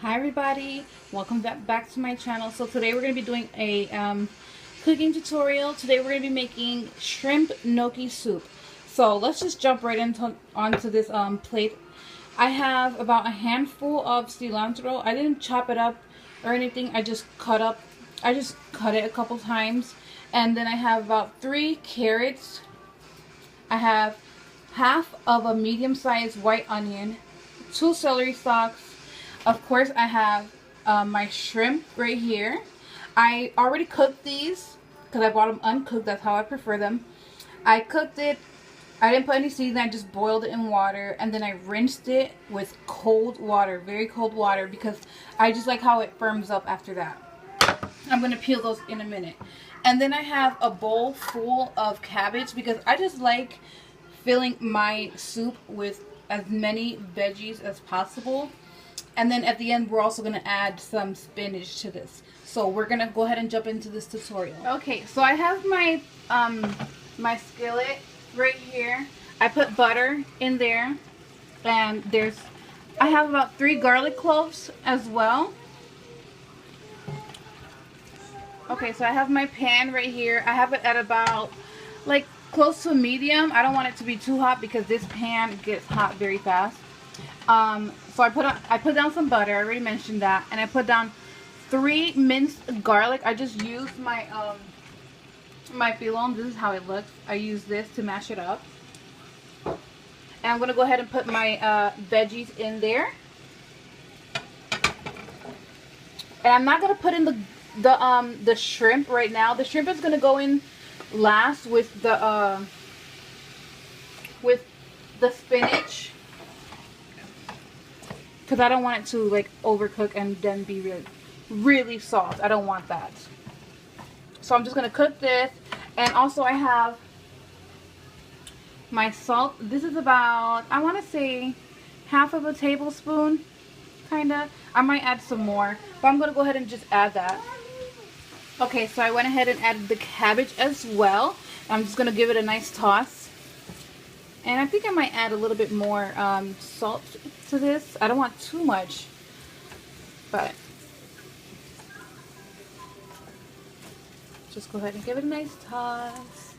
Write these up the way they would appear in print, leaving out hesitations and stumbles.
Hi everybody, welcome back to my channel. So today we're going to be doing a cooking tutorial. Today we're going to be making shrimp gnocchi soup. So let's just jump right onto this plate. I have about a handful of cilantro. I didn't chop it up or anything. I just cut it a couple times. And then I have about 3 carrots. I have half of a medium-sized white onion, 2 celery stalks. Of course, I have my shrimp right here. I already cooked these because I bought them uncooked. That's how I prefer them. I cooked it. I didn't put any seasoning. I just boiled it in water. And then I rinsed it with cold water. Very cold water. Because I just like how it firms up after that. I'm going to peel those in a minute. And then I have a bowl full of cabbage. Because I just like filling my soup with as many veggies as possible. And then at the end, we're also going to add some spinach to this. So we're going to go ahead and jump into this tutorial. Okay, so I have my my skillet right here. I put butter in there. And I have about 3 garlic cloves as well. Okay, so I have my pan right here. I have it at about like close to medium. I don't want it to be too hot because this pan gets hot very fast. So I put down some butter. I already mentioned that, and I put down 3 minced garlic. I just used my my pilon. This is how it looks. I use this to mash it up, and I'm gonna go ahead and put my veggies in there. And I'm not gonna put in the shrimp right now. The shrimp is gonna go in last with the spinach. Because I don't want it to like overcook and then be really soft. I don't want that. So I'm just going to cook this. And also I have my salt. This is about, I want to say, half of a tablespoon. Kind of. I might add some more. But I'm going to go ahead and just add that. Okay, so I went ahead and added the cabbage as well. I'm just going to give it a nice toss. And I think I might add a little bit more salt to this. I don't want too much, but just go ahead and give it a nice toss.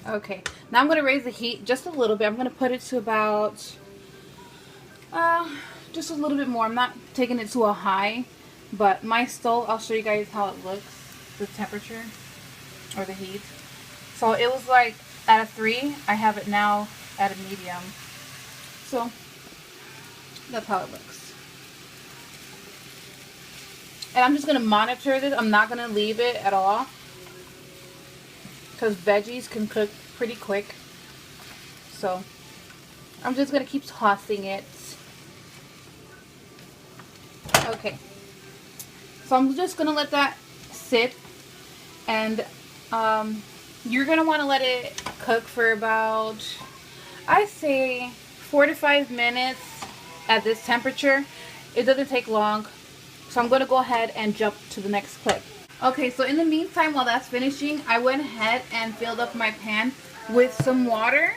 Okay, now I'm going to raise the heat just a little bit. I'm going to put it to about, just a little bit more. I'm not taking it to a high. But my stove, I'll show you guys how it looks, the temperature or the heat. So it was like at a 3. I have it now at a medium. So that's how it looks. And I'm just going to monitor this. I'm not going to leave it at all, because veggies can cook pretty quick. So I'm just going to keep tossing it. Okay. So I'm just going to let that sit, and you're going to want to let it cook for about, I'd say 4 to 5 minutes at this temperature. It doesn't take long. So I'm going to go ahead and jump to the next clip. Okay, so in the meantime, while that's finishing, I went ahead and filled up my pan with some water.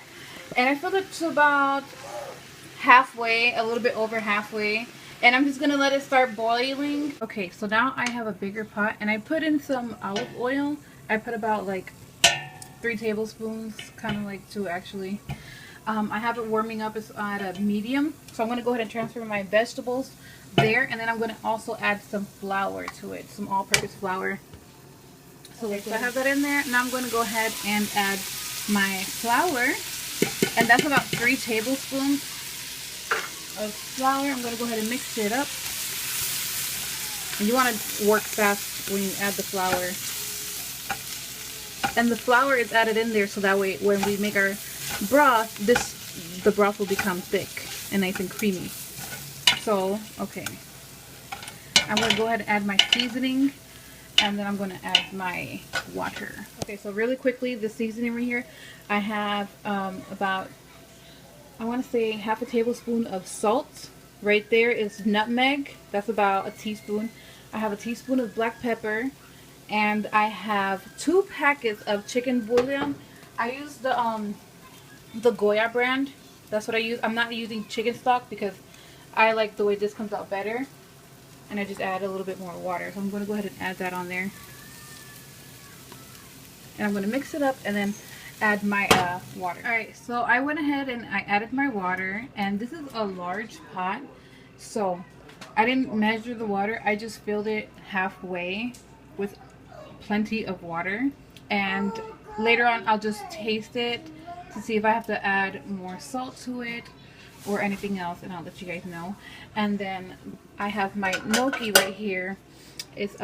And I filled it to about halfway, a little bit over halfway. And I'm just going to let it start boiling. Okay, so now I have a bigger pot, and I put in some olive oil. I put about like 3 tablespoons, kind of like 2 actually. I have it warming up at a medium. So I'm going to go ahead and transfer my vegetables there. And then I'm going to also add some flour to it, some all-purpose flour. So I have that in there. Now I'm going to go ahead and add my flour. And that's about 3 tablespoons of flour. I'm going to go ahead and mix it up. And you want to work fast when you add the flour. And the flour is added in there so that way when we make our broth, the broth will become thick and nice and creamy. So, okay. I'm going to go ahead and add my seasoning, and then I'm going to add my water. Okay, so really quickly, the seasoning right here, I have about, I want to say half a tablespoon of salt. Right there is nutmeg. That's about a teaspoon. I have a teaspoon of black pepper. And I have 2 packets of chicken bouillon. I use the Goya brand. That's what I use. I'm not using chicken stock because I like the way this comes out better. And I just add a little bit more water. So I'm going to go ahead and add that on there. And I'm going to mix it up and then add my water. Alright, so I went ahead and I added my water. And this is a large pot. So I didn't measure the water. I just filled it halfway with plenty of water. And later on I'll just taste it to see if I have to add more salt to it or anything else, and I'll let you guys know. And then I have my gnocchi right here. It's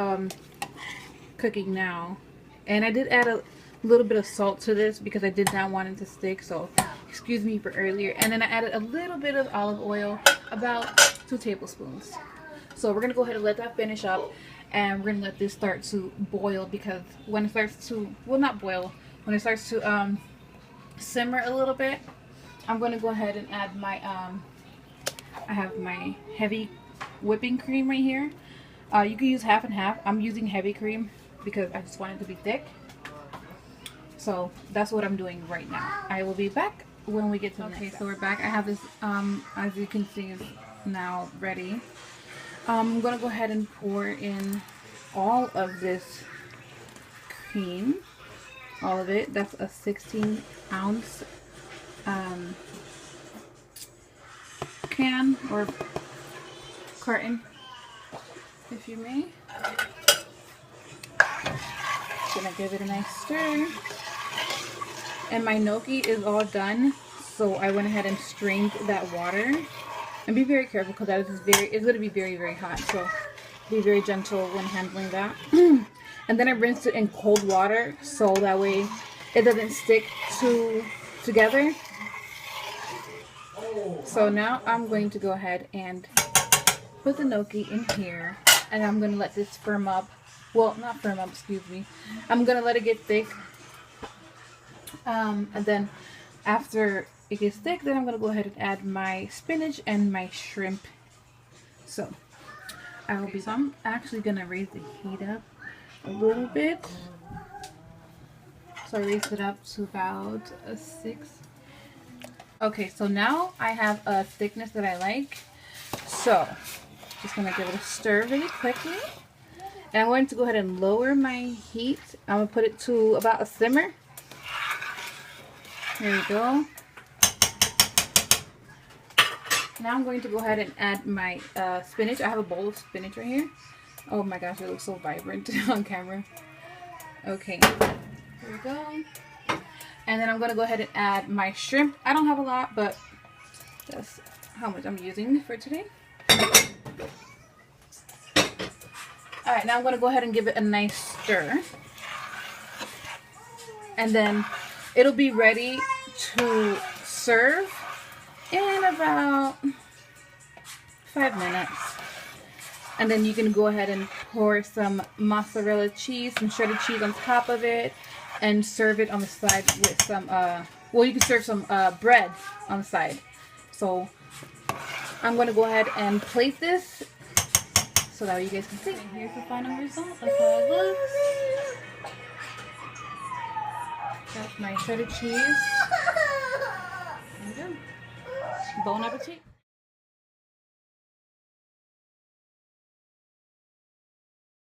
cooking now, and I did add a little bit of salt to this because I did not want it to stick, so excuse me for earlier. And then I added a little bit of olive oil, about 2 tablespoons. So we're gonna go ahead and let that finish up, and we're gonna let this start to boil, because when it starts to, well, not boil, when it starts to simmer a little bit, I'm going to go ahead and add my, I have my heavy whipping cream right here. You can use half and half. I'm using heavy cream because I just want it to be thick. So that's what I'm doing right now. I will be back when we get to the next step. So we're back. I have this, as you can see, is now ready. I'm going to go ahead and pour in all of this cream. All of it. That's a 16-ounce can or carton, if you may. Gonna give it a nice stir. And my gnocchi is all done, so I went ahead and strained that water. And be very careful because that is it's going to be very, very hot. So be very gentle when handling that. And then I rinsed it in cold water so that way it doesn't stick together. So now I'm going to go ahead and put the gnocchi in here, and I'm going to let this firm up. Well, not firm up, excuse me. I'm going to let it get thick. And then after it gets thick, then I'm going to go ahead and add my spinach and my shrimp. So I will be, so I'm actually going to raise the heat up a little bit. So I raised it up to about a 6. Okay, so now I have a thickness that I like. So just going to give it a stir really quickly. And I'm going to go ahead and lower my heat. I'm going to put it to about a simmer. There we go. Now I'm going to go ahead and add my spinach. I have a bowl of spinach right here. Oh my gosh, it looks so vibrant on camera. Okay, here we go. And then I'm going to go ahead and add my shrimp. I don't have a lot, but that's how much I'm using for today. Alright, now I'm going to go ahead and give it a nice stir. And then it'll be ready to serve in about 5 minutes. And then you can go ahead and pour some mozzarella cheese, some shredded cheese on top of it, and serve it on the side with some, well, you can serve some bread on the side. So I'm going to go ahead and plate this so that way you guys can see. And here's the final result of how it looks. That's my shredded cheese. There you go. Bon appetit.